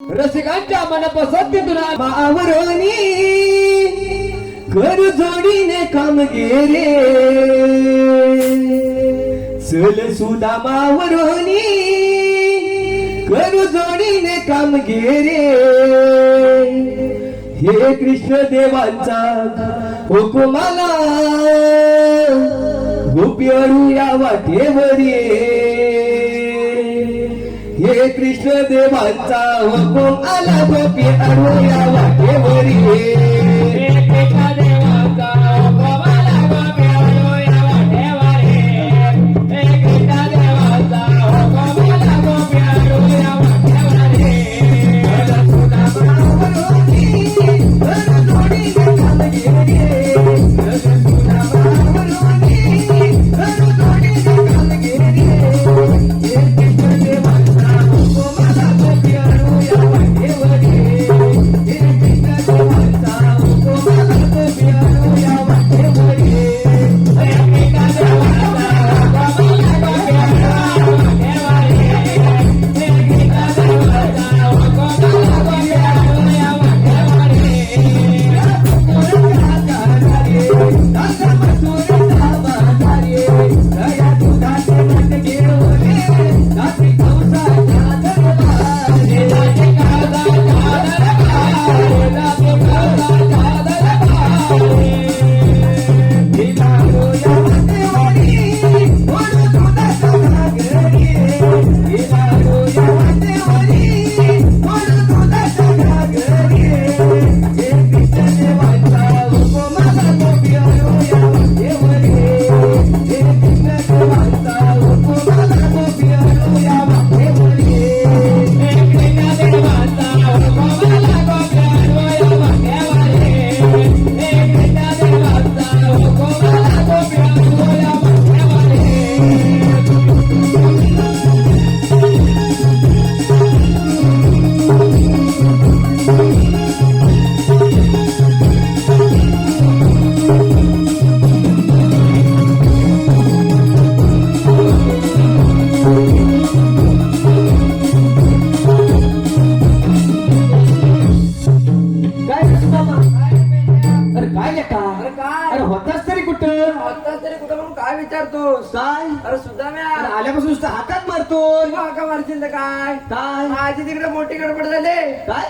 रसिकांच्या मनपसंतीतून मावरोनी कर जोडीने कामगिरी चल सुदा मावरोनी कर जोडीने कामगिरी हे कृष्ण देवांचा हुकुमाला गोपी अडू या वाटेवरी हे कृष्ण देवांचा हुकुम आला गोपी अडू या वाटेवरी हे कृष्ण देवांचा हुकुम आला गोपी अडू या वाटेवरी हे कृष्ण देवांचा हुकुम आला गोपी अडू या वाटेवरी सुदा मावरोनी कर जोडीने कामगिरी सुदा मावरोनी कर जोडीने कामगिरी हे कृष्ण देवांचा हुकुम आला गोपी अडू या वाटेवरी हे कृष्ण देवांचा हुकुम आला गोपी अडू या वाटेवरी हे कृष्ण देवांचा हुकुम आला गोपी अडू या वाटेवरी हे कृष्ण देवांचा हुकुम आला गोपी अडू या काय विचारतोस काय? अरे सुद्धा मी आल्यापासून हातात मारतो का मारशील काय काय माझी तिकडे मोठी गडबड झाली काय?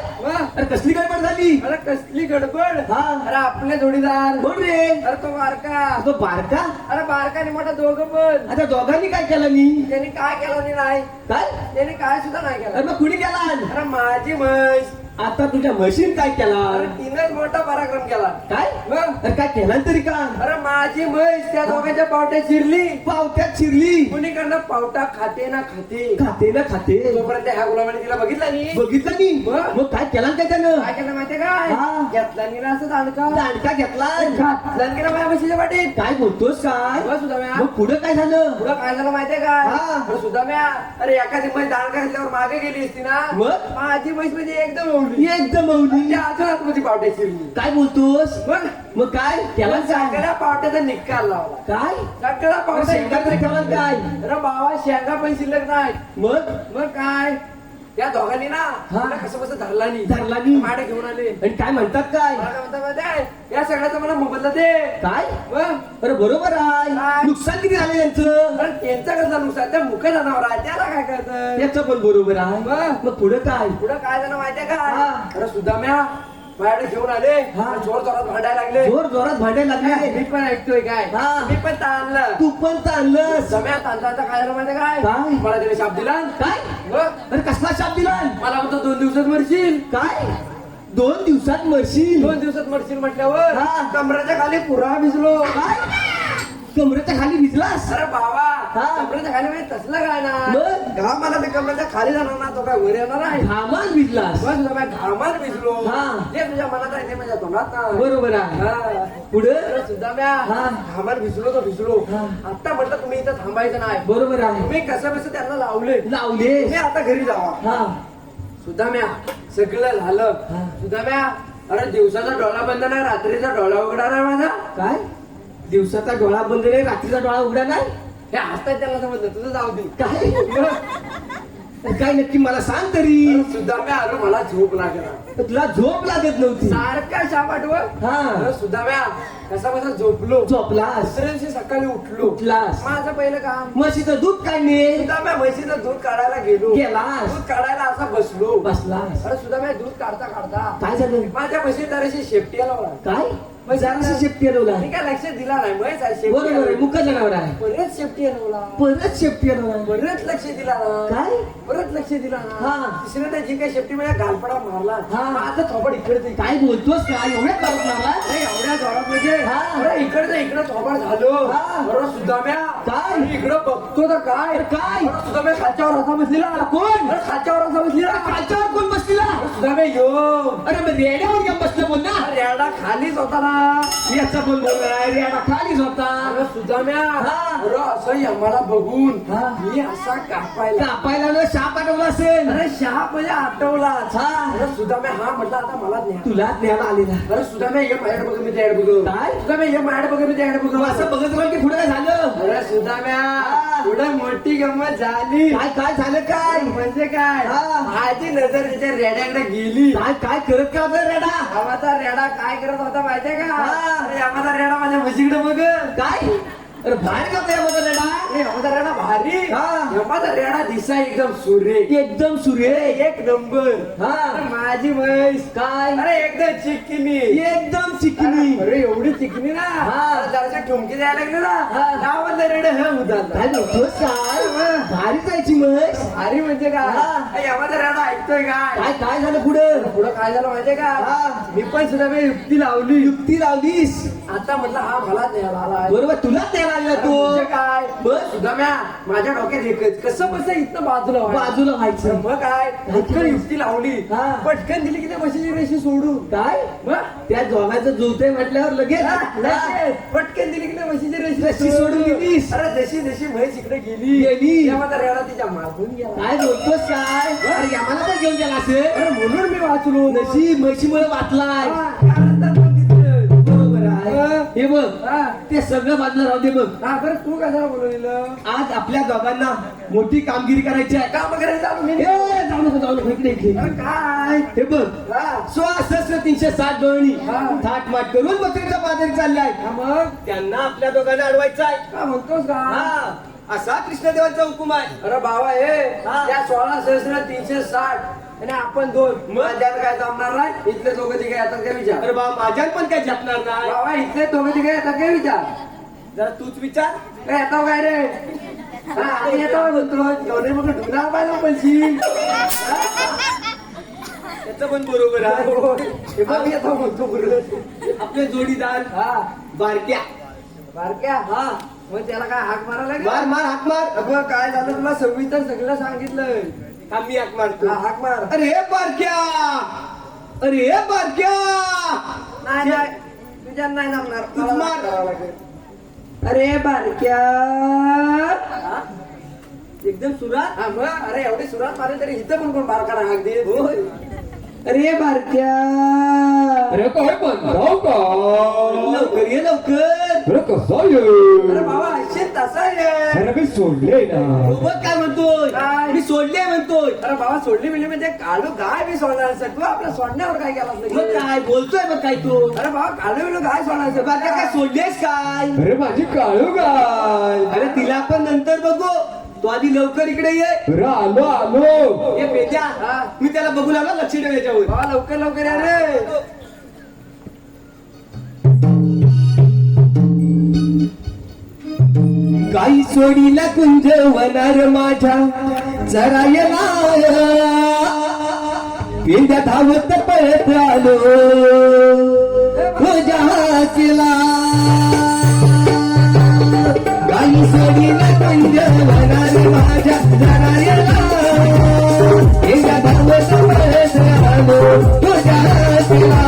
अरे कसली गडबड झाली? अरे कसली गडबड? हा अरे आपले जोडीदार कोण रे? अरे तो बारका. तो बारका? अरे बारका आणि मोठा दोघं पण. आता दोघांनी काय केलं? मी त्यांनी काय केलं नाही काय? त्यांनी काय सुद्धा नाही केलं. मग कुणी केला? अरे माझी म्हैस. आता तुझ्या म्हशीन काय केला? अरे तिनच मोठा पराक्रम केला काय? अरे काय केला तरी का? अरे माझी म्हैस त्या दोघांच्या पावट्यात शिरली. पावट्यात शिरली? कुणीकडनं पावटा खाते ना खाते खाते ना खाते तोपर्यंत ह्या गुलामाने तिला बघितला नाही. बघितलं नाही? मग काय केला काय त्यानं? काय केलं माहितीये काय? घेतला नाही ना असं दांडका दांडका घेतला घातला गेला माझ्या म्हशीच्या पाठीत. काय बोलतोस काय? सुद्धा मग पुढं काय झालं? पुढं काय झालं माहितीये काय? सुद्धा म्या अरे एखादी म्हैस दांडका घेतल्यावर मागे गेली असती ना. मग माझी म्हैस म्हणजे एकदम एकदम आतमध्ये पावट्या शिरली. काय बोलतोस? मग काय त्याला सगळ्या पावट्याचा निकाल लावला. काय सगळ्या पावट्या शेंगा काय? अरे बाबा शेंगा पण शिल्लक नाही. मग काय त्या दोघांनी ना कसं कसं धरला नाही माडे घेऊन आले आणि काय म्हणतात काय म्हणतात या सगळ्याचा मला मोबदला दे. काय? अरे बरोबर आहे. नुकसान किती झालं यांचं? त्यांचं कसं नुकसान? त्या मुख्य जनावर आहे त्याला काय करतं त्याचं पण बरोबर आहे. मग पुढे काय? पुढे काय झालं माहितीये का? अरे सुद्धा म्या माझ्याकडे घेऊन आले जोर जोरात भांडायला लागले. जोर जोरात भांडायला लागले. मी पण ऐकतोय काय? मी पण ताणलं. तू पण ताणलं. सम्या ताणता काय झालं माहितीये काय? मला त्याने शाप दिला. काय? अरे कसला शाप दिला? मला म्हणतो 2 दिवसात मरशील. काय 2 दिवसात मरशील? 2 दिवसात मरशील म्हटल्यावर कमराच्या खाली पुरा भिजलो. काय कमरेच्या खाली भिजलास? अरे बाबा कमरेच्या खाली म्हणजे तसलं काय ना घाम मला ते कमरेच्या खाली जाणार ना तो काय वर येणार आहे. घामात भिजलास? घामात भिजलो. जे तुझ्या मनात आहे ते माझ्या तोंडात ना. बरोबर आहे. पुढे सुद्धा म्या घामात भिजलो तो भिजलो. आता म्हटलं तुम्ही इथं थांबायचं नाही. बरोबर आहे. तुम्ही कसं कसं त्यांना लावले मी आता घरी जावा. सुद्धा म्या सगळं झालं. सुद्धा म्या अरे दिवसाचा डोळा बंद नाही रात्रीचा डोळा उघडा नाही माझा. काय दिवसाचा डोळा बंद नाही रात्रीचा डोळा उघडा नाही? हे हसताय त्याला समजलं तुझं जाऊ दे. काय काय नक्की मला सांग तरी. सुद्धा आलो मला झोप लागला. तुला झोप लागत नव्हती. सारखा शाप आठवत. हा सुद्धा कसा कसा झोपलास. दुसऱ्या दिवशी सकाळी उठलास. माझं पहिलं काम म्हशीचं दूध काढणे. सुद्धा म्हशीचं दूध काढायला गेलास. दूध काढायला असा बसलास. अरे सुद्धा दूध काढता काय झालं. माझ्या म्हशी जराशी शेपटी लावला. काय जराशी शेपटी हलवला. काय लक्ष दिला नाही. बरोबर मुख जनावर आहे. परत शेपटी हलवला. परत लक्ष दिला. काय परत लक्ष दिला. तिसऱ्या जी काही शेपटी माझ्या गालपडा मारला. आता थोबड इकडे. काय बोलतोस काय एवढ्या करत मारला. एवढ्या जोरात म्हणजे इकडे थोबड झालो. बरोबर सुद्धा काय इकडं बघतो तर काय सुद्धा खाच्यावर असा बसलेला. कोण खाच्यावर असा बसलेला. खाच्यावर कोण बसलेला. सुद्धा यो. अरे रेड्यावर घेऊन बसलं बोल ना. रेडा खालीच होता ना. याचा पण बोललाय. रेडा खालीच होता. सुद्धा असं मला बघून मी असा कापायला शाप आठवला असेल. अरे शाप म्हणजे आठवलाच. सुद्धा हा म्हटलं आता मला तुला न्यायला आलेला. अरे सुद्धा ये माझ्याकडे बघ मी त्याकडे बघ. काय सुद्धा ये माझ्याकडे बघ मी त्याकडे बघ. असं बघत राहिलं की पुढे काय झालं. अरे सुद्धा पुढे मोठी गंमत झाली. काय झालं. काय म्हणजे काय माझी नजर त्याच्या रेड्याकडे गेली. काय करत का रेडा. आम्हाचा रेडा काय करत होता माहितीये का. अरे आम्हाला रेडा माझ्या म्हशीकडे बघ. काय अरे भारी का याचा रेडा. याचा रेडा भारी. याचा रेडा दिसा एकदम सुरे. एक नंबर. माझी म्हैस काय अरे एकदम चिकनी. अरे एवढी चिकनी ना. जराशा ठुमकी द्यायला लागले ना. गावातला रेडा हे उदाहरण. काय भारी जायची म्हैस. भारी म्हणजे काय याचा रेडा ऐकतोय काय झालं पुढं काय झालं माहितीये का. मी पण सुद्धा युक्ती लावलीस. आता म्हटलं हा मला न्यायला आला. बरोबर तुलाच न्यायला आला तो. काय बस सुद्धा माझ्या डोक्यात एकच कसं बस इथं बाजूला व्हायचं. मग काय पटकन युक्ती लावली. पटकन दिली की त्या म्हशीची रेषी सोडून. काय त्या जोगाचं जोतय म्हटल्यावर लगेच पटकन दिली की त्या म्हशीची रेषी सोडून दिलीस. अरे जशी म्हैस इकडे गेली माझा रेडा तिच्या मागून गेला. काय बोलतोस काय आम्हाला पण घेऊन गेला असेल. म्हणून मी वाचलो. नशीब म्हशीमुळे वाचलाय. हे बघ ते सगळं बाजूला राहू दे. बघ तू कशाला बोलवलेलं. आज आपल्या दोघांना मोठी कामगिरी करायची आहे. काम करायचं काय हे बघ 360 डोळणी थाट माट करून बकरीचा बाजारी चाललाय. मग त्यांना आपल्या दोघांना अडवायचं आहे का म्हणतोस का. असा कृष्णदेवांचा हुकूम आहे. अरे बाबा हे त्या 16,360 आणि आपण 2 माझ्यात काय जमणार नाही. इथले दोघं तिघे येतात काय विचार. अरे बाबा माझ्यात पण काय जपणार नाही. बाबा इथले दोघं तिघे येतात काय विचार. जरा तूच विचार काय येतो काय रे. येतो म्हणतो एवढे मग ढुंगा पाहिजे म्हणशील. त्याचं पण बरोबर आहे. येतो म्हणतो बरोबर. आपले जोडीदार बारक्या मग त्याला काय हाक मारायला लागेल. मार हाक मार. काय झालं तुला सविस्तर सगळं सांगितलंय. आम्ही हाक मारतो. हाक मार. अरे बारक्या नाही तुझ्या नाही जमणार. अरे बारक्या एकदम सुरात. अरे एवढी सुरात मारे तरी इथं पण कोण बारकाला हाक दे. अरे बारक्या अरे काय पण जाऊ का. लवकर ये लवकर. अरे कसा ये. अरे बाबा असेल तसा ये. अरे मी सोडले ना. काय म्हणतोय मी सोडले म्हणतोय. अरे बाबा सोडली म्हणजे काळू गाय मी सोडणार असेल. तू आपल्या सोडण्यावर काय केला काय बोलतोय मग काय तू. अरे बाबा काळू गाय सोडणार असेल. बाकी काय सोडलेस काय. अरे माझी काळू गाय. अरे तिला पण नंतर बघू. तू आधी लवकर इकडे ये. अरे आलो ये पेट्या. मी त्याला बघू लागला. लक्ष ठेव याच्यावर. लवकर या रे. गाई सोडीला कुंज वनार माझ्या जरा पेंड्या धावत पळत आलो तुझ्या केला. गाई सोडीला कुंज वनार माझ्या जरा पेंड्या धावत पळत आलो तुझ्या केला.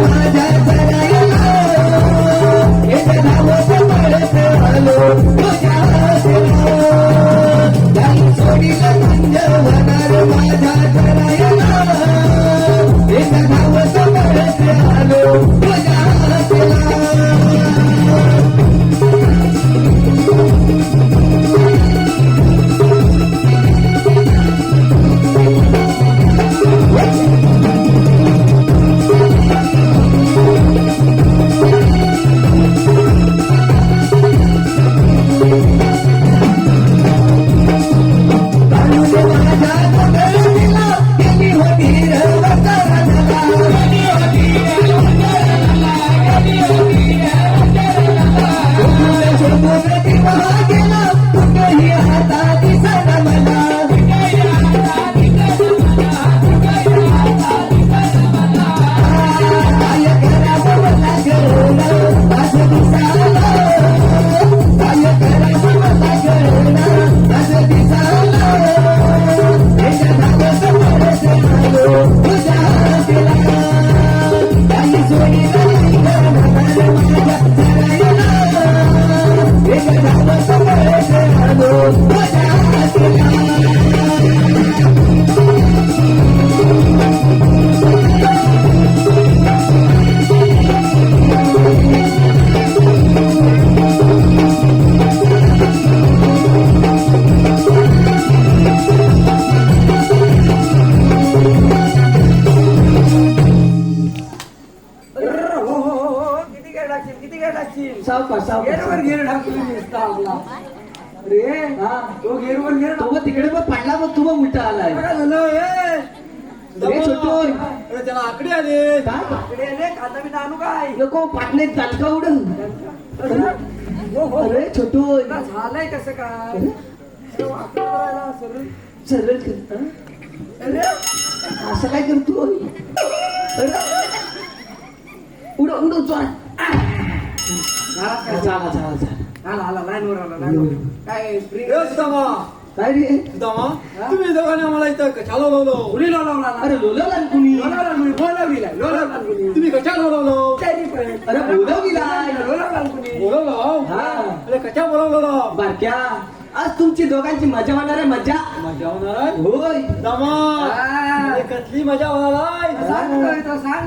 माझ्या गेरवर गेर ढकलून दिसता आपला. अरे हा तो गेरवर गेर तो मग तिकडे मग पडला मग तू मग उलटा आलाय काय झालं रे छोटू अरे त्याला आकडे आले काय आकडे आले खाता बी आणू काय नको पाटणे चालका उडन हो हो अरे छोटू तुला झालंय कसं काय अरे वाकडं करायला सरळ. सरळ कर हं? अरे असं काय करतो उड उड झाला काय? झाला झाला झाला आला आला लाईनवर आला लाईनवर. काय स्प्रिंग काय रे तुम्ही दोघांनी आम्हाला इथं कशाला बोलवलं उली लावला अरे लोलवला ना कुणी लोलावला तुम्ही कशाला बोलवलं अरे बोलवलीला बोलवलं हा अरे कशा बोलवलं बारक्या आज तुमची दोघांची मजा होणार आहे मजा मजा होणार होय दमा हा. अरे कसली मजा होणार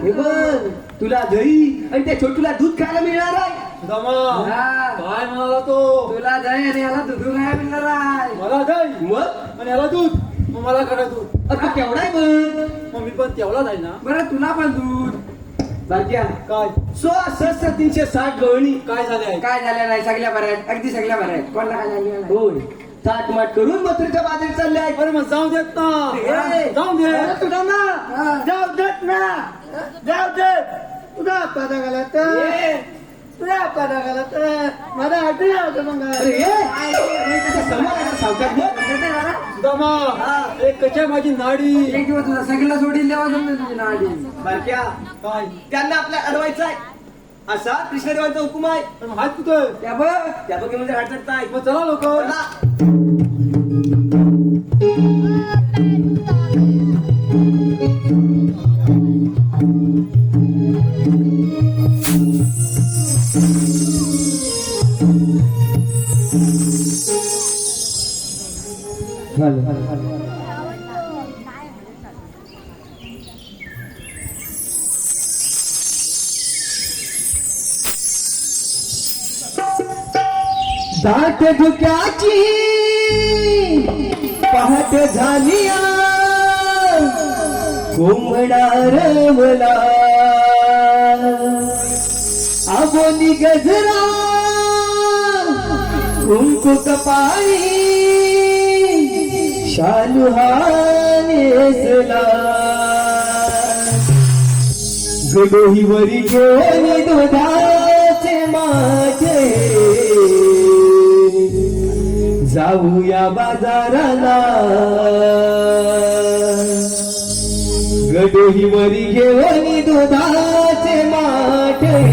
हे बघ तुला दही आणि त्या छोटूला दूध खायला मिळणार आहे दमा हा. काय म्हणाला तो तुला दही आणि याला दूध काय मिळणार आहे मला दही मग आणि याला दूध मग मला करा दूध अरे केवढा आहे बघ मग मी पण तेवढाच आहे ना बरं तुला पण दूध बारक्या काय 16,360 गवळणी काय झाले आहे काय झालं नाही सगळ्या बऱ्या आहेत अगदी सगळ्या बऱ्या आहेत कोणाला काय झाली नाही. होय ताटमाट करून मथुरेच्या बाजारी चालले आहे अरे मग जाऊ देत ना ए, जाऊ दे अरे तुला ना हा. जाऊ देत ना जाऊ दे तुझा पादा घालत तुझ्या पादा घालत माझा आठी होतं मग अरे ए, त्याच्या समोर आहे ना सावकार मग दमा अरे कशा माझी नाडी एक दिवस तुझा सगळ्याला सोडील देवा जमते तुझी नाडी. बारक्या काय त्यांना आपल्या अडवायचं आहे असा कृष्णदेवांचा हुकुम आहे पण हात कुठं त्या बघ त्या बघे म्हणजे हटत नाही मग चला लोक चला. दाट धुक्याची पहाट झाली कोंबडा रवला आबोली गजरा कुंकू कपाळी शालू हा नेसला गडोही वरी घेऊन दुधाचे माठे जाऊया बाजाराला गडोही वरी घेऊन दुधाचे माठे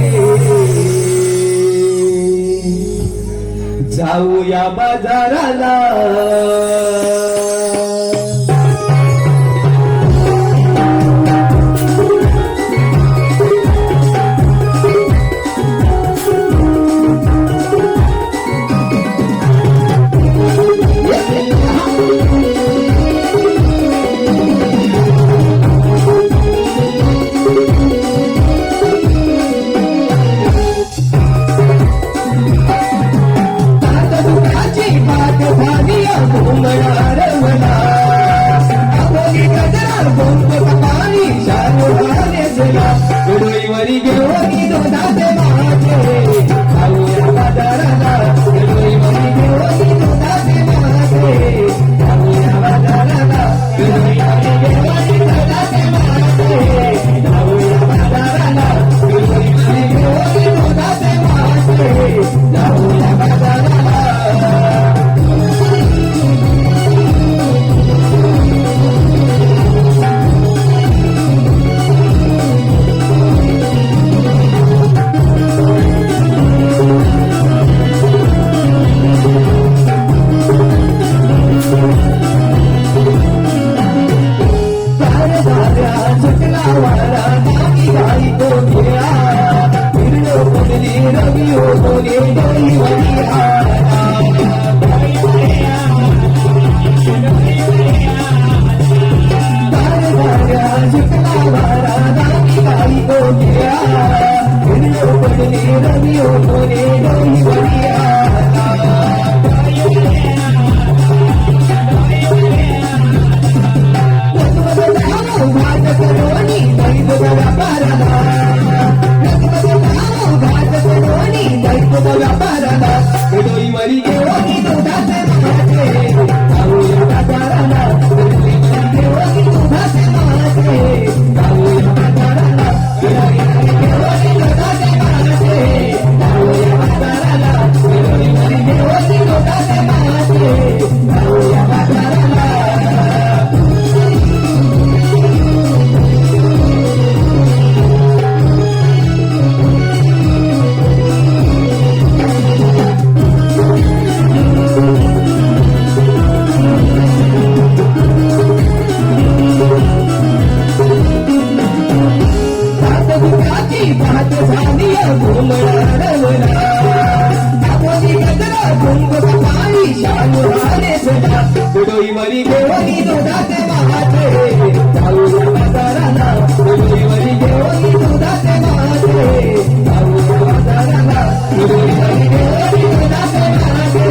जाऊया बाजाराला वरी घेऊन दुधाचे माठे जाऊया बाजाराला वरी घेऊन दुधाचे माठे जाऊया बाजाराला वरी घेऊन दुधाचे माठे जाऊया बाजाराला वरी घेऊन दुधाचे माठे जाऊया बाजाराला Bye. बाजाराला गडोई मरी घेऊन दुधाचे मासे जाऊया बाजाराला गडोई मरी घेऊन दुधाचे मासे जाऊया बाजाराला गडोई मरी घेऊन दुधाचे मासे जाऊया बाजाराला गडोई मरी घेऊन दुधाचे मासे जाऊया बाजाराला भात झाली घुमळा पाणी शालू हारे सदा गडोई मरी घेऊन दुधाचे मासे जाऊया बाजाराला गडोई मरी घेऊन दुधाचे मासे जाऊया बाजाराला गडोई मरी घेऊन दुधाचे मासे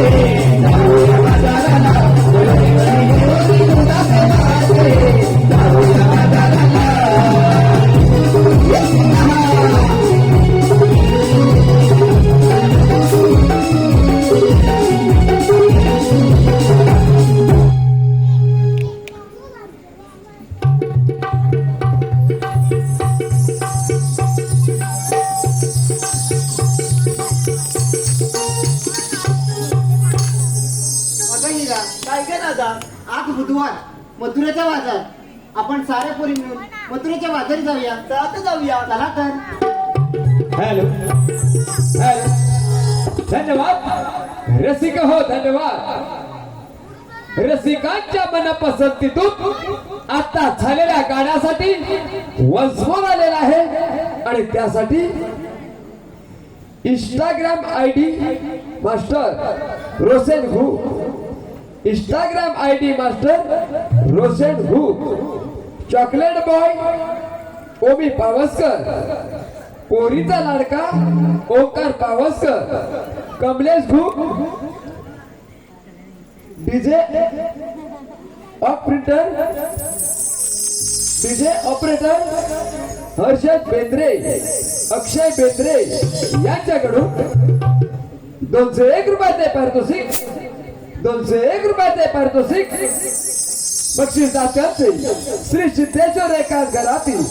जाऊया बाजाराला गडोई मरी घेऊन दुधाचे मासे जाऊया बाजाराला काय काय दादा आज बुधवार मथुरेच्या बाजार आपण साऱ्या पोरी मिळून मथुरेच्या बाजारी जाऊया जाऊया चला तर हॅलो हॅलो धन्यवाद रसिक हो धन्यवाद रसिकांच्या मनपसंतीतून आता झालेल्या गाण्यासाठी वंशमोर आलेला आहे आणि त्यासाठी इंस्टाग्राम आयडी मास्टर रोशन हू इंस्टाग्राम आयडी मास्टर रोशन हू चॉकलेट बॉय ओमी पावसकर पोरीचा लाडका ओंकार पावसकर कमलेश घुक डीजे ऑपरेटर हर्षद बेंद्रे अक्षय बेंद्रे यांच्याकडून 201 रुपयाचे पारितोषिक 201 रुपयाचे पारितोषिक बक्षीस दात्यांचे श्री सिद्धेश्वर एकाच घरातील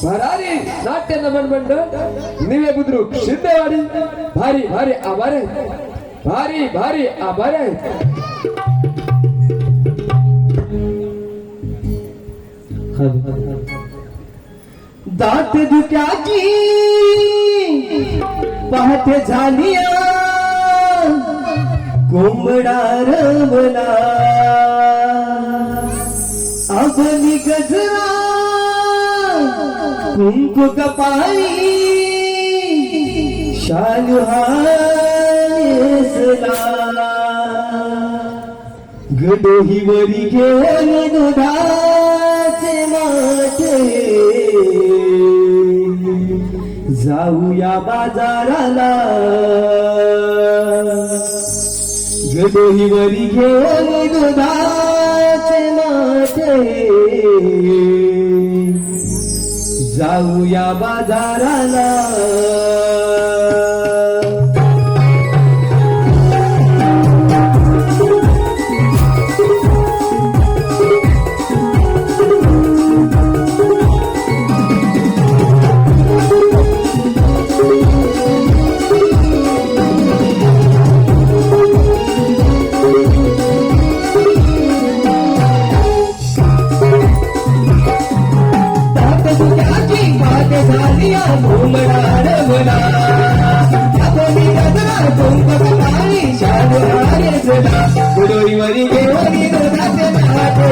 भरारी नाट्य नमन मंडळ निवे बुद्रुक सिद्धेवाडी भारी भारी आभार आहे भारी भारी आभार आहे दात दुख्याची पहाटे झाली कोंबडा रमला अबनी गजरा कुंकू कपाळी शालू हासला गडोही वरी घेऊन दुधाचे मासे जाऊया बाजाराला गडोही वरी घेऊन दुधाचे मासे जाऊया बाजाराला गडोई मरी घेऊन दुधाचे मासे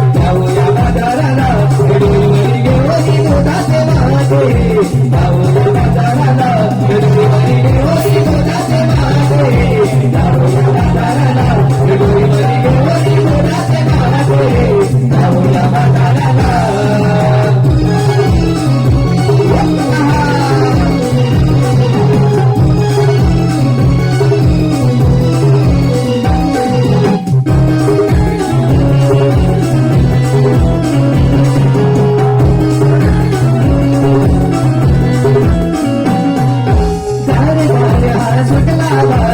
जाऊया बाजाराला गडोई मरी घेऊन दुधाचे मासे जाऊया बाजाराला गडोई मरी घेऊन दुधाचे मासे जाऊया बाजाराला गडोई मरी घेऊन दुधाचे मासे जाऊया बाजाराला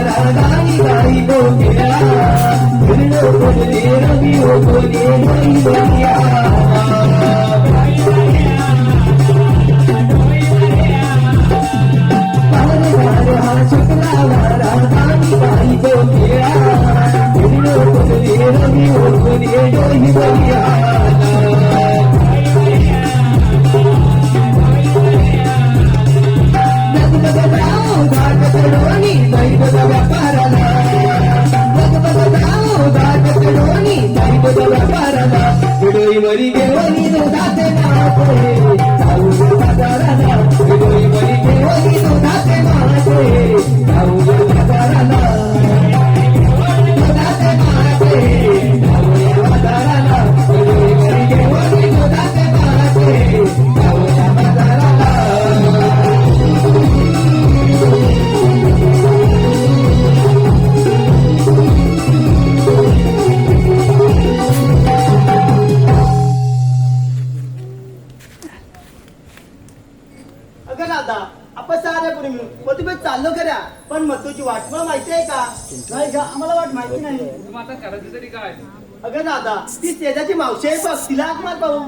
राधानी गाई गोपिया फिरलो पडले रवी होतोले डोई बलिया हा शुक्रावा राधानी गाई गोपिया फिरलो पडले रवी होतोले डोई बलिया वरी गेवनी दुधाचे माते जाऊ बाजाराला वरी गेवनी दुधाचे माते जाऊ बाजाराला दुधाचे माते जाऊ बाजाराला वरी गेवनी दुधाचे माते जाऊ बाजाराला अगं दादा आपण साऱ्यापुरी मिळून मथुरेत चाललो खऱ्या पण मथुरची वाट मला माहिती आहे का नाही का आम्हाला वाट माहिती नाही अगं दादा ती तेजाची मावशी आहे बघ तिला हाक मार पाहू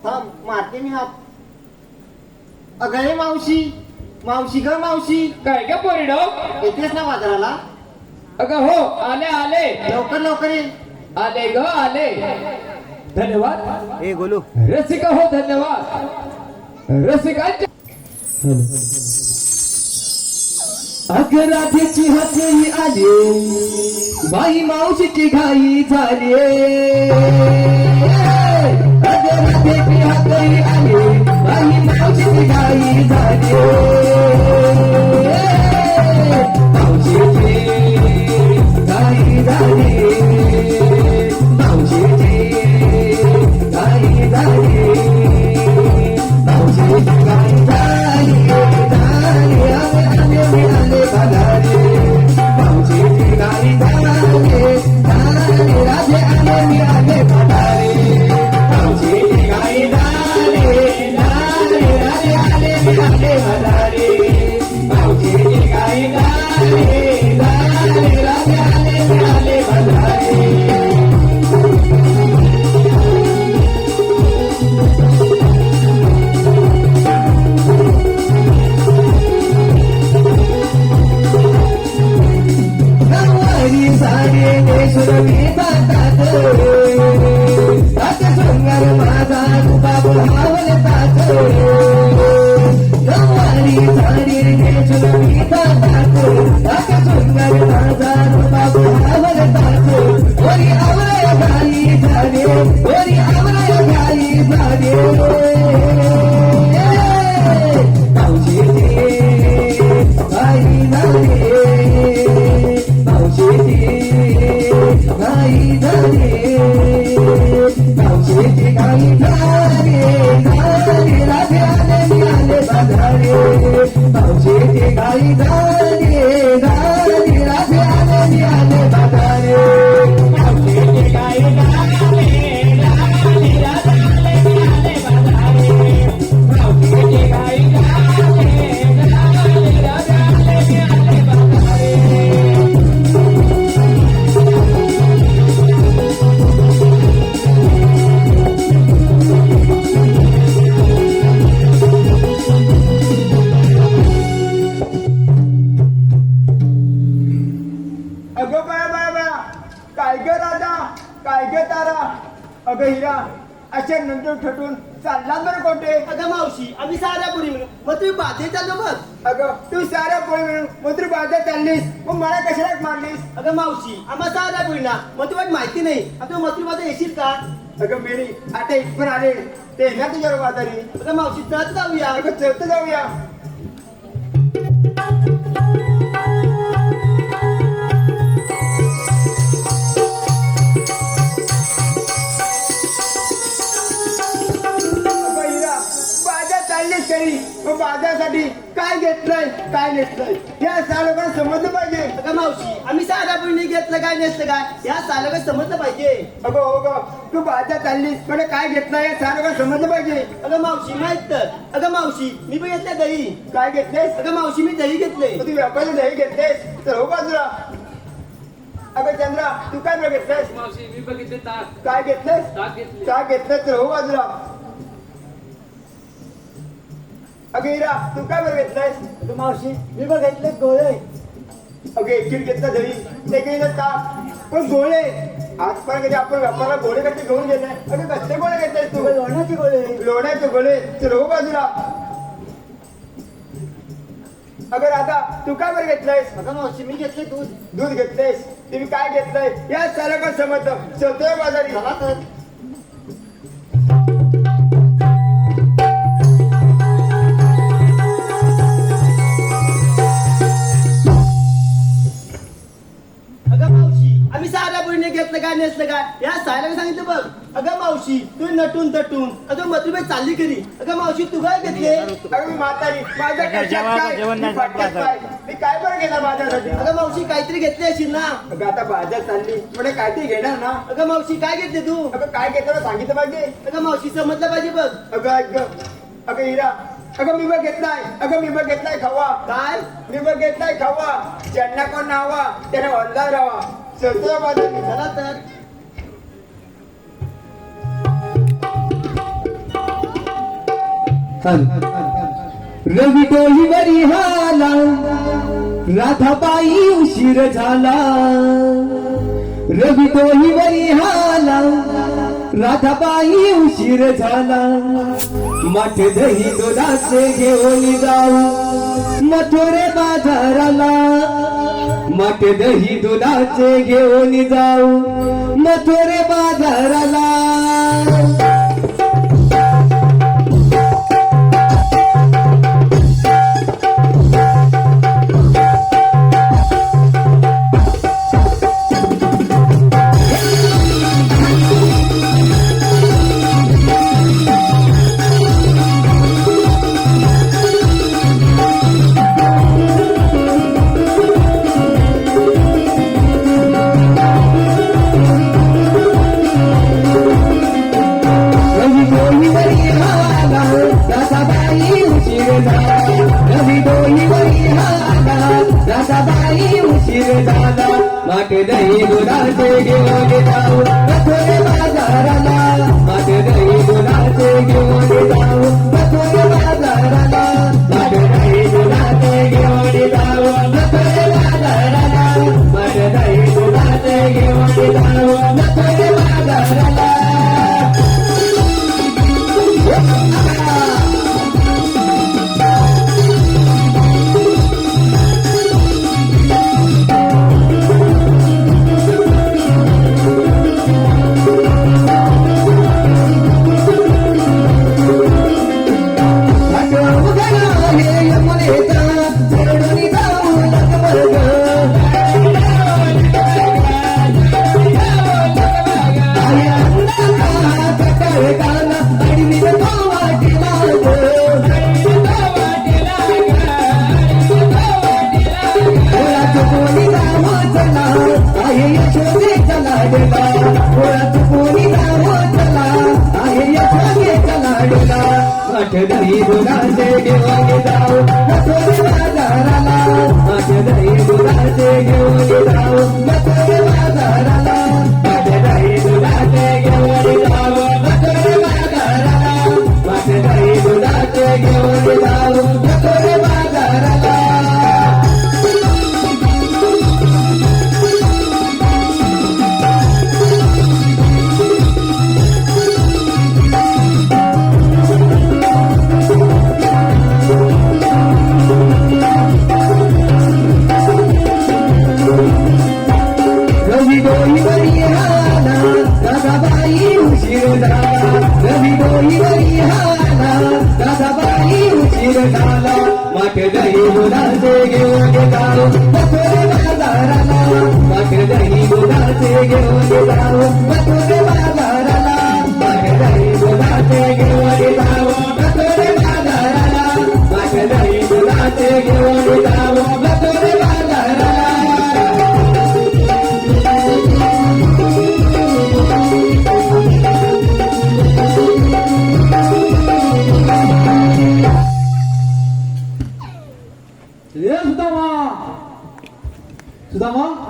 थांब मारते मी हाक अगं हे मावशी मावशी ग मावशी काय का पोरीडो येतेस ना बाजाराला अगं हो आले आले लवकर लवकर ये आले ग आले धन्यवाद ए गोलू रसिका हो धन्यवाद रसिकांच्या अगं राधेची हातही आली बाई मावशीची घाई झाली अगं राधेची हातही आली बाई मावशीची घाई झाली मावशीची घाई झाली मावशीची घाई झाली मावशीची घाई झाली मावशीची गाई झाले राधे आले मी आले भटारे मावशीची गाई झाले राधे आले मी आले भटारे मावशीची गाई झाले राधे आले मी आले भटारे सुरवी जातात सुंदर माझा बाबू हावलतात गवारी सारी सुरवी जातात सुंदर माझा बाबू हावलतात ओरी आवळ्या गाई झाले ओरी आवळ्या गाई झाले मावशीची गाई झाले मावशीची गाई झाले मावशीची गाई झाले राधे आले मी आले बाजारे मावशीची गाई झाले राधे आले मी आले बाजारे मावशीची गाई झाले राधे आले मी आले बाजारे मावशीची गाई झाले राधे आले मी आले बाजारे अगं बाया बाया बाया काय ग राधा काय ग तारा अगं हिरा असे नंतर ठटून चालला बरं कोठे अगं मावशी आम्ही साऱ्यापुरी मिळून मग तुम्ही बाधे चाललो बघ अगं तू साऱ्या पोळी मिळून मग तू बाजार चाललीस मग मला कशाला मारलीस अगं मावशी आम्हाला साऱ्यापुरी ना मग तुला माहिती नाही आता मथुरी बाजार येशील का अगं मेरी आता इथून आले ते ना तुझ्या बाजारी अगं मावशी चल जाऊया अगं चलत जाऊया अगं हिरा बाजार चाललीस तरी मग बाजारासाठी काय घेतलंय काय नेसलंय या लोकांना समजलं पाहिजे. अगं मावशी आम्ही साऱ्या बहिणी घेतलं काय नेसलं काय या साला समजलं पाहिजे. अगं हो ग तू बाजार चाललीस पण काय घेतलंय या लोकांना समजलं पाहिजे. अगं मावशी माहित तर. अगं मावशी मी पण घेतलं दही. काय घेतलेस? अगं मावशी मी दही घेतले. तू व्यापारी दही घेतलेस तर हो बाजूला. अगं चंद्रा तू काय बघितलंस? मावशी मी बघितले ताक काय घेतलंस? ताक घेतले. ताक घेतलंस तर हो बाजूला. अगं हिरा तू काय बघितलंस? अगं मावशी मी पण घेतले गोळे. अगं एक घेतलं दही ते घेतलं ताक पण गोळे आजपर्यंत कधी आपण व्यापाराला गोळे कसे घेऊन गेले? अगं कसले गोळे घेतलेस तू? लोण्याचे गोळे. लोण्याचे गोळे तर हो बाजूला. अगं राधा तू काय बरं घेतलंयस? अगं मावशी मी घेतले दूध. दूध घेतलेस तुम्ही काय घेतलंय या साला का समजतं चौथ्या बाजारी. चला तर. अगं मावशी आम्ही साऱ्या बहिणी घेतलं काय नेसलं काय या सायला सांगितलं बघ. अगं मावशी तू नटून तटून अगं मथुरबाई चालली करी. अगं मावशी तू काय घेतले? अगं मी म्हातारी माझ्या कशात काय? मी फाटक्यात काय? मी काय बरं घेणार बाजारासाठी? अगं मावशी काहीतरी घेतले असेल ना. अगं आता बाजार चालली म्हणजे काहीतरी घेणार ना. अगं मावशी काय घेतले तू? अगं काय घेतलं सांगितलं पाहिजे. अगं मावशी समजलं पाहिजे बघ. अगं ऐक गं. अगं हिरा अगं मी बघ घेतलाय. अगं मी बघ घेतलाय खवा. काय? मी बघ घेतलाय खवा. ज्यांना कोण नावा त्याने ऑनलाईन राहावा चौथ्या बाजारी. चला तर. रवी डोहीवरी हाला राधाबाई उशीर झाला. रवी डोहीवरी हाला राधाबाई उशीर झाला. मठ दही दुधाचे घेऊन जाऊ मथुरे बाजाराला. मठ दही दुधाचे घेऊन जाऊ मथुरे बाजाराला. माटे दही दुधाचे घेऊन जाऊ मथुरे बाजाराला. माटे दही दुधाचे घेऊन जाऊ मथुरे बाजाराला. माटे दही दुधाचे घेऊन जाऊ मथुरे बाजाराला. माटे दही दुधाचे घेऊन जाऊ मथुरे बाजाराला. मठ दही दुधाचे घेऊन जाऊ मथुरे बाजाराला. मठ दही दुधाचे घेऊन जाऊ मथुरे बाजाराला. मठ दही दुधाचे घेऊन जाऊ मथुरे बाजाराला. मठ दही दुधाचे घेऊन जाऊ मथुरे बाजाराला. रवी डोहीवरी हाला राधाबाई उशीर झाला. रवी डोहीवरी हाला राधाबाई उशीर झाला. मठ दही दुधाचे घेऊन जाऊ मथुरे बाजाराला. मठ दही दुधाचे घेऊन जाऊ मथुरे बाजाराला. मठ दही दुधाचे घेऊन जाऊ मथुरे बाजाराला. मठ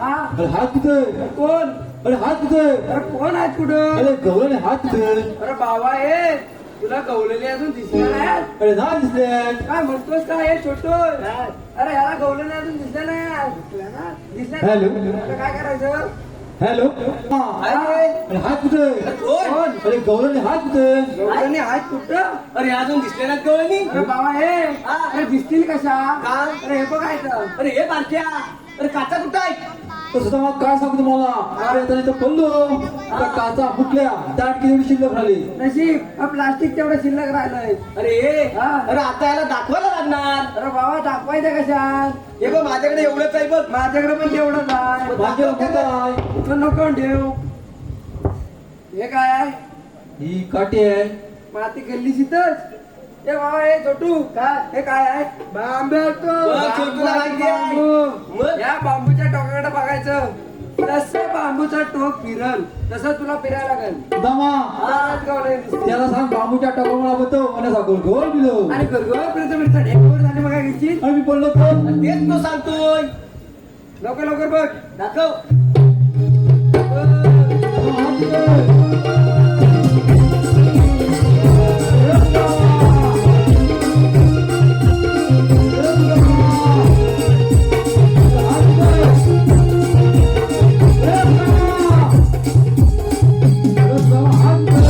हा. अरे हात कुठे कोण? अरे हात कुठे अरे कोण आहे कुठं? अरे गौरवने हात कुठे अरे बाबा हे तुला गवलेली अजून दिसलं नाही? अरे नाही दिसले काय म्हणतोस का हे छोटो? अरे ह्याला गवलेली अजून दिसलं नाही. दिसलं हॅलो. नाही? आता काय करायचं? हॅलो अरे हात कुठे कोण? अरे गौरवने हात कुठे गवळणी आहेत कुठं? अरे अजून दिसले ना गवळणी अरे बाबा हे अरे दिसतील कशा? का? अरे हे बघायचं. अरे हे बारक्या अरे काचा कुठं आहे तर सुद्धा मग काय सांगतो तुम्हाला अरे आता इथं पडलो आता काचा फुटल्या दाट किती शिल्लक झाली नशीब प्लास्टिक तेवढं शिल्लक राहिलंय. अरे हे हा. अरे आता याला दाखवायला लागणार अरे बाबा दाखवायचं कशात? हे बघ माझ्याकडे एवढंच आहे बघ माझ्याकडे पण तेवढंच आहे. माझ्या होत आहे तू नको ठेव. हे काय आहे? ही काठी आहे माती गल्ली तिथंच. हे बाबा हे छोटू काय हे काय आहे? बांबू बघ, छोटूला माहिती आहे. मग? या बांबूच्या टोकाकडे बघायचं. जसं बांबूचा टोक फिरल तसं तुला फिरायला लागेल. दामा हात गवलंय दिसते. त्याला सांग बांबूच्या टाकामुळे बघतो आणि सांगतो गोल बिलो आणि गरगोपर्यंत मिळतात. एक वर झाली बघा घ्यायची. आणि मी पडलो पण तेच तो सांगतोय लवकर लवकर बघ. दाखव हात कुठे?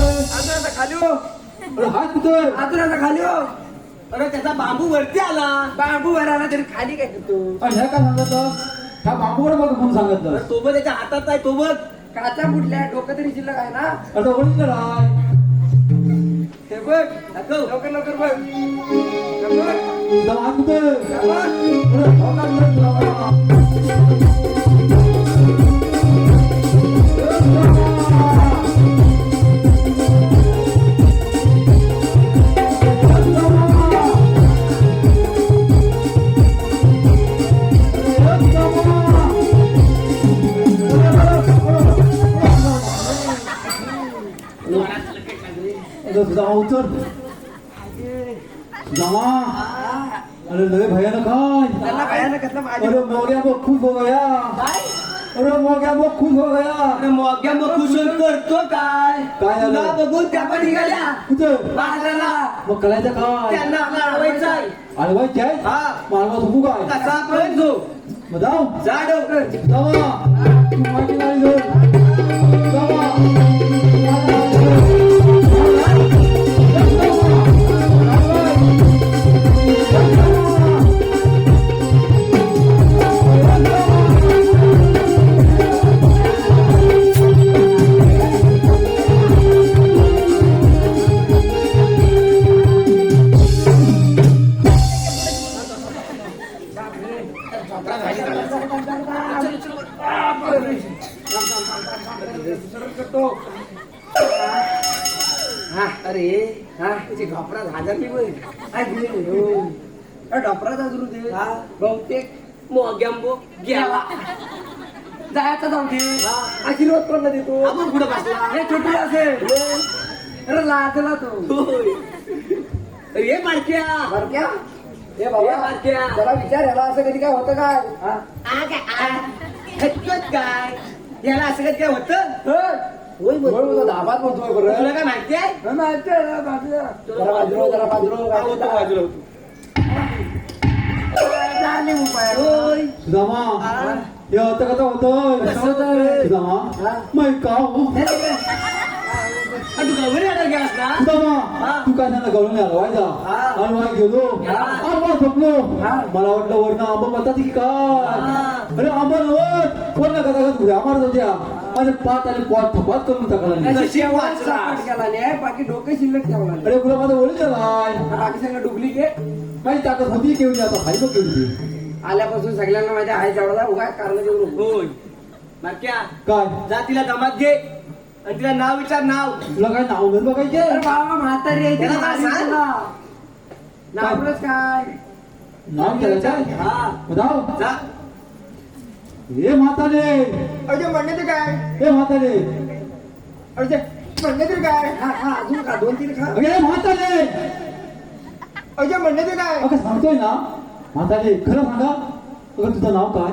आता खाली हो. हात कुठे आता खाली हो. अरे त्याचा बांबू वरती आला बांबू वर आला तरी खाली काय करतो? आणि ह्या काय सांगितलं ह्या बांबूवर बघ म्हणून सांगितलं अरे तो बघ त्याच्या हातात आहे तो बघ काचा फुटल्या डोकं तरी शिल्लक आहे ना? आता ओळखलं राय हे बघ दाखव लवकर लवकर बघ. हे बघ. तुझा हात कुठे हे बघ. अरे हो का तुला? तुझा उतर जामा अरे लय भयानक आहे त्यांना भयानक घातलं माझ्या. अरे मोग्या वो खुश हो गया अरे मोग्या वो खुश हो गया अरे मोग्या मग कुशल करतो काय काय झालं? तुला बघून त्या पण निघाल्या कुठं बाजाराला मग करायचं काय त्यांना अडवायचं आहे अडवायचे आहे हा मालवा झोपू काय कसा पण जो मग जाऊ जा डोकर जावा तू माहिती नाही घेऊन जावा करतो. हा अरे हा त्याची घापरा झाला मी बघ. काय घे हो. अरे ढोपरा जाजरू दे. बहुतेक मोग्याम्बो गेला जायचा जाऊ दे. आशीर्वाद कोणला देतो? आपण कुठं बसला हे छोटी असेल. अरे लाजला तो. होय. अरे हे मारक्या बरक्या हे हे बाबा मारक्या त्याला विचार याला असं कधी काय होतं काय? हा? खचकत काय याला असं काय होतं होय बोलतो धाबात म्हणतोय बरं. तुला काय माहिती आहे हा, माहिती आहे ना, माहिती आहे. जरा बाजूला हा, होतो बाजूला होतो. झाले उपाय. होय. सुदामा हे आता कसं होतं कसं होतं? सुदामा हा? माहित का हो? आणि तू गवरी आणायला गेलास ना सुदामा तू काय सांगा गवळून हलवायचा हलवाय गेलो हलवा झोपलो मला वाटलं वरनं आंबा म्हणतात की काय अरे आंबा नव्हत वरनं कथा उड्या मारत होत्या आणि पात आणि पोट थपात करून टाकला नशीब वाचला. गेला नाही बाकी डोकं शिल्लक ठेवला नाही. अरे तुला माझं ओळख झालाय बाकी सगळं डुप्लिकेट. माझी ताकद होती केवढी आता हाय बघ केवढी आल्यापासून सगळ्यांना माझ्या आहे जेवढा उगा कारण देऊ. होय मारक्या काय जा तिला दमात घे आणि तिला नाव विचार नाव तुला काय नाव घेऊन बघायचे अरे बाबा म्हातारी आहे त्याला काय सांग? नावलंच काय? नाव केलं काय हा बताव जा हे म्हातारे अरे म्हणणे ते काय हे म्हातारे अरे म्हणणे ते काय हा हा अजून का 2-3 खा. अगे म्हातारे अरे म्हणणे ते काय अगं सांगतोय ना म्हातारे खरं सांगा अगं तुझं नाव काय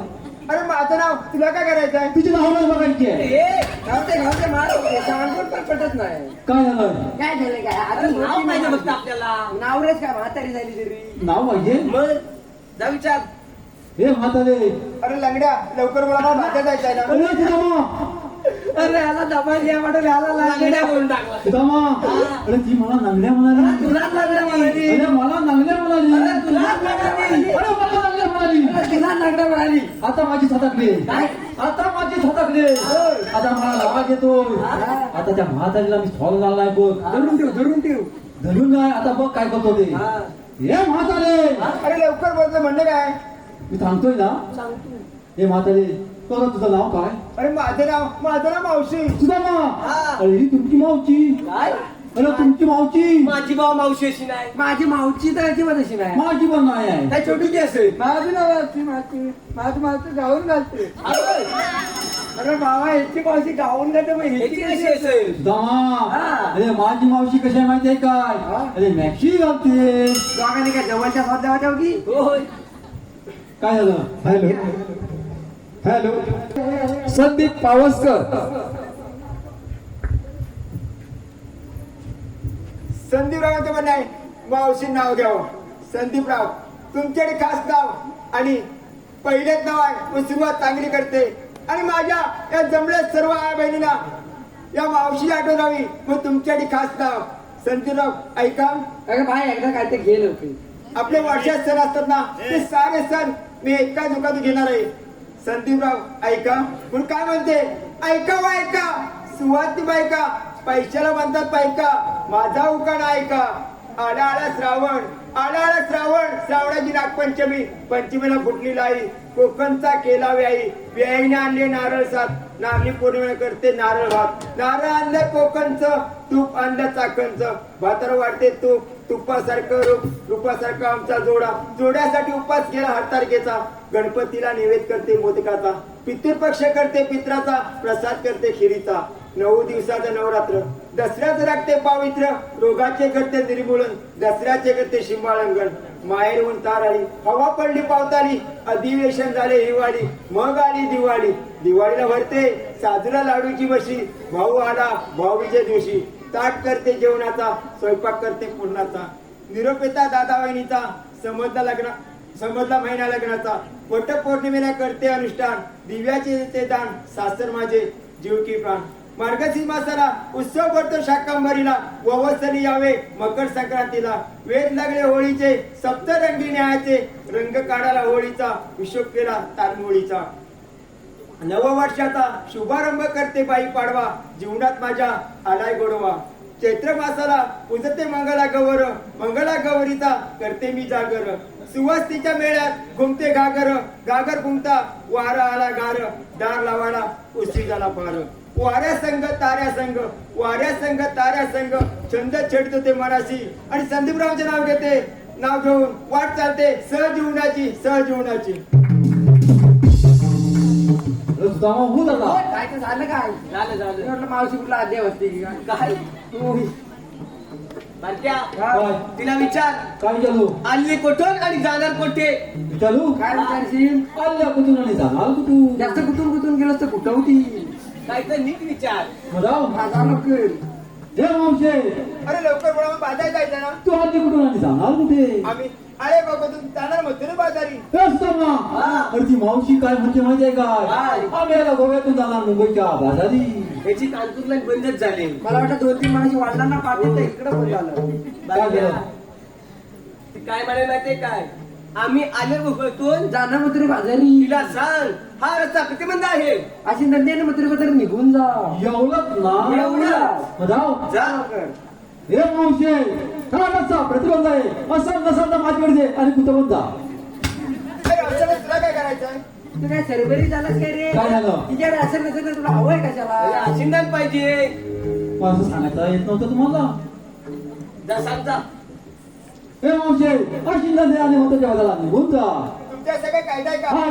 अरे माझं नाव तुला काय करायचं आहे? तिची नाव नाही बघायची आहे. घावते मार होते सांगून पण पटत नाही काय झालं? काय झालं काय अरे अजून नाव होती पाहिजे नाही. फक्त आपल्याला. नावरेच काय म्हातारी झाली तरी नाव पाहिजे? मग जा विचार हे म्हातारे. अरे लंगड्या लवकर बोला मला भाज्या जायचं आहे ना. अरे सुदामा, अरे याला दबाई द्या वाटत याला लंगड्या बोलून टाकला. सुदामा. अरे ती मला नंगड्या म्हणाली. तुलाच लागला म्हणाली अरे मला नंगड्या म्हणाली. अरे तुलाच म्हणाली. अरे मला नंगड्या म्हणाली. अरे तिला नागडा म्हणाली आता माझी छताकली. काय? आता माझी छताकली. आता मला लावाज येतो. आता त्या म्हातारीला मी सॉल्व झाला नाही बघ. धरून ठेव धरून नाही. आता बघ काय करतो ते. हा. हे म्हातारे. अरे लवकर बोलतो म्हणणं काय? मी थांबतोय ना. सांगतो हे म्हातारे, बघा तुझं नाव काय? अरे माझं नाव मावशी. सुदामा. हा. अरे ही तुमची मावची. काय अरे तुमची मावची. माझी भाव मावशी अशी नाही. माझी मावची तर अजिबात अशी नाही माझी पण नाही आहे. काय छोटीची असेल माझी नावाची माझी मावशी गाऊन घालते अरे बाबा ह्याची मावशी गाऊन घालते मग ह्याची कशी असेल सुदामा. हा. अरे माझी मावशी कशी आहे माहितीये काय? हा. अरे मॅक्सी घालते. दोघांनी काय जवळच्या स्वाद्या होत्या की होय. काय झालं? Hello hello Sandeep Pawaskar. संदीपरावांचं म्हणणं आहे मावशी नाव घ्यावं. संदीपराव तुमच्याकडे खास नाव आणि पहिलेच नाव आहे पण सुरुवात चांगली करते आणि माझ्या या जमल्या सर्व आई बहिणींना या मावशी आठवणावी मग तुमच्याकडे खास नाव. संदीपराव ऐका, अगं भाई एकदा काय ते गेलं होते आपले वर्षात सण असतात ना ते सारे सण मी एका दुकानात घेणार आहे. संदीपराव ऐका पण काय म्हणते ऐका व ऐका सुवाती बायका पैशाला म्हणतात बायका माझा उकाणा ऐका. आला आला श्रावण आला आला श्रावणाची नागपंचमी पंचमीला फुटली लाई कोकणचा केला व्याई व्याईने आणले नारळ सात नारळी पौर्णिमा करते नारळ भात नारळ आणलं कोकणचं तूप आणलं चाकणचं भातार वाटते तूप तुपासारखं रूप रूपासारखा आमचा जोड्यासाठी उपास केला हरतारखेचा गणपतीला नैवेद्य करते मोदकाचा पितृपक्ष करते पित्राचा प्रसाद करते खिरीचा 9 दिवसाचं नवरात्र दसऱ्याचं राखते पावित्र्य रोगाचे करते निर्मूलन दसऱ्याचे करते शिंबाळंगण माहेरहून तार आली हवा पडली पावताली अधिवेशन झाले हिवाळी मग आली दिवाळीला भरते साजरा लाडूची बशी भाऊ आला भाऊबीजेच्या दिवशी ताट करते जेवणाचा स्वयंपाक करते पूर्णाचा निरोप येता दादा वहिनीचा समजला महिना लग्नाचा वटपौर्णिमेला करते अनुष्ठान दिव्याचे देते दान सासर माझे जीव की प्राण मार्गशीर मासाला उत्सव करतो शाकांबरीला ववसनी यावे मकर संक्रांतीला वेद लागले होळीचे सप्तरंगी न्यायाचे रंग काढाला होळीचा हिशोब केला तारमोळीचा नववर्षाचा शुभारंभ करते बाई पाडवा जीवनात माझ्या आलाय गोडवा चैत्र मासाला पूजते मंगला गौरीचा करते मी जागर सुवास्तीच्या मेळ्यात घुमते गागर घुमता वारा आला गार दार लावायला उशी झाला पार वाऱ्या संघ ताऱ्या संघ छंद छेडतो ते मनाशी आणि संदीपरावचे नाव घेऊन वाट चालते सहजीवनाची सुदामा होत आता. काय ते झालं काय झालं मी म्हटलं मावशी कुठला आद्या होती की काय काय बारक्या काय? तिला विचार काय विचारू? आणली कोठून आणि जाणार कोठे. विचारू? काय विचारशील आल्या कुठून आणि जाणार कुठून? जास्त कुठून गेलं तर कुठं होती काय तर नीट विचार. मधाव. माझा नोकर हे मावशे, अरे लवकर बोला मग बाजार जायचं ना. तू आली कुठून आणि जाणार कुठे? आम्ही अरे बाबा तू जाणार मधुरे बाजारी. हे सुदामा. अरे ती मावशी काय म्हणते माहितीये काय? काय? आम्ही याला गोव्यातून जाणार मुंबईच्या बाजारी. याची तांत्रिक लाईन बंदच झाली. मला वाटतं 2-3 महिन्याची वडिलांना पाठवून तर इकडे पण झालं काय झालं? ती काय म्हणे माहितीये काय आम्ही आले मुंबईतून जाणार मथुरी बाजारी तिला सांग हा रस्ता किती मंद आहे. अशी नंद्याने मथुरी बाजारी निघून जा एवढंच ना? एवढं. मधाव. जा हे मावशे, खराबाचा प्रतिबंध आहे. असं नसेल तर माझ्याकडे दे आणि कुठं पण जा. अरे अक्षरा तुला काय करायचं आहे? तू काय सरबरी झालास काय रे काय झालं? तिच्याकडे असेल नसेल तर तुला हवंय कशाला आशिंदान पाहिजे. मला असं सांगायचं येत नव्हतं तुम्हाला. जा सांग जा. हे मावशे, अशी नदी आणि होतं बाजारात निघून जा. तुमच्या सगळे कायदा आहे का? हाय.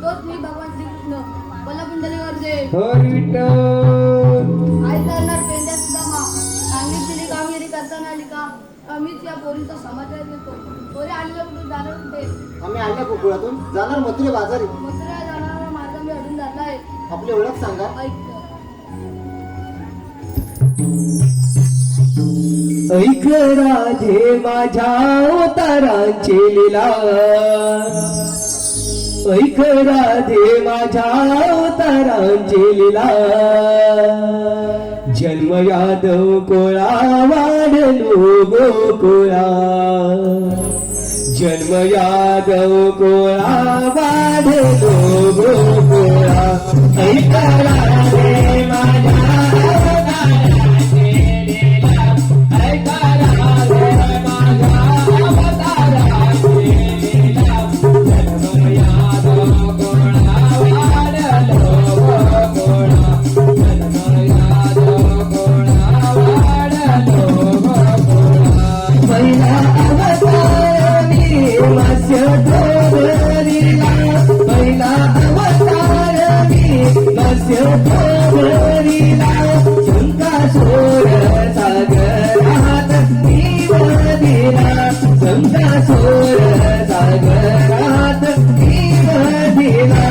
तोच मी भगवान श्रीकृष्ण मला पुंडलीवर दे हरी विठ्ठल. आई करणार पेंड्या सुद्धा सांगितलेली कामगिरी करताना लिका आम्हीच या पोरीचा समाचार घेतो पोरी आणलं कुठून जाणार कुठे आम्ही आणल्या गोकुळातून जाणार मथुरे बाजारी मथुरा जाणारा मार्ग मी अडून जात आहे आपली ओळख सांगा ऐक ऐक राधे माझ्या अवतारांची लीला ऐक राधे माझ्या अवतारांची लीला जन्म यादव कोळा वाढलो गोकुळा जन्म यादव कोळा वाढलो गोकुळा ऐक राधे माझ्या पहिला अवतार मी मत्स्य डोंगरीला पहिला अवतार मी मत्स्य डोंगरीला संकासोर सागरात मी दिला संकासोर सागरात मी दिला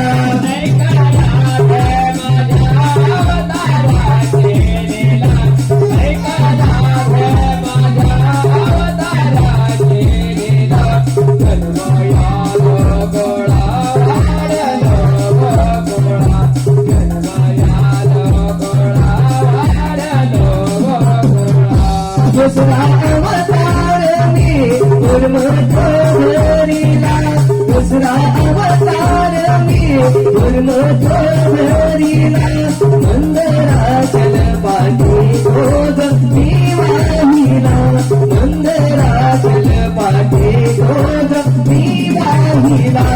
दुसरा अवतार मी धर्मधरीला दुसरा अवतार मी धर्मधरीला मंदराचल पाठी भोग मी वाहिला मंदराचल पाठी भोग मी वाहिला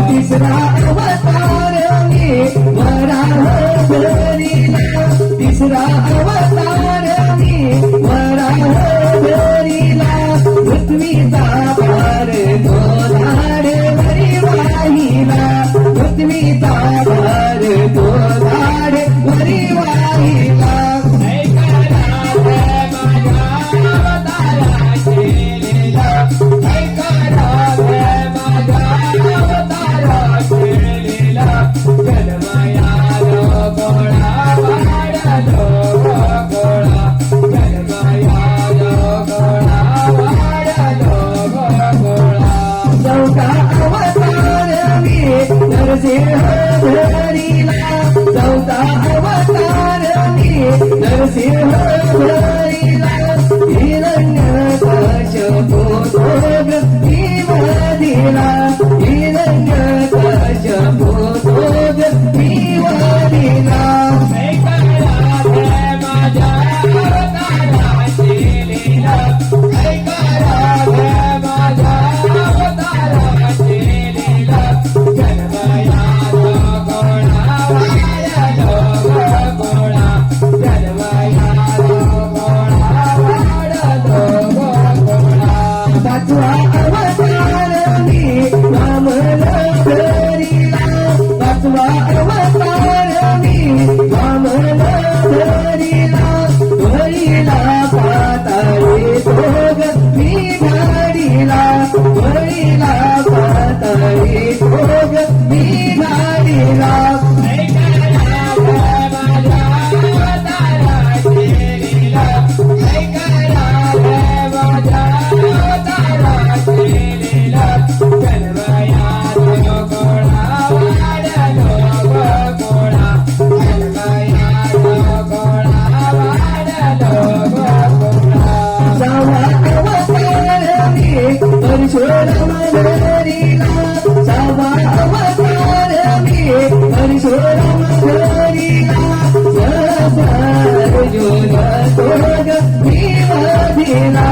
तिसरा अवतार मी वराहरीला तिसरा अवतार मी वराहरीला पृथ्वीचा भार तोलाड वरी वाहिला पृथ्वीचा भार तोलाड वरी वाहिला चौथा अवतार मी नरसिंहधरीला चौथा अवतार मी नरसिंहधरीला हिरण्यकश्यपो दोग मी वधिला हिरण्यकश्यपो दोग मी वधिला पाचवा अवतार मी वामनधरीला पाचवा अवतार मी वामनधरीला वरीला पाताळी भोग मी धाडीला वरीला पाताळी भोग मी धाडीला परशुरामधरीला सावा अवतार मी परशुरामधरीला सहस्र अर्जुन तोग मी वधिला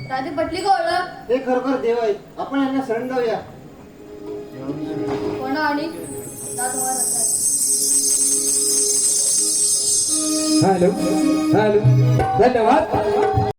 राधे पटली का ओळख? हे खरोखर देव आहेत, आपण यांना शरण जाऊया. कोणा आणि दात वर असतात. हॅलो हॅलो धन्यवाद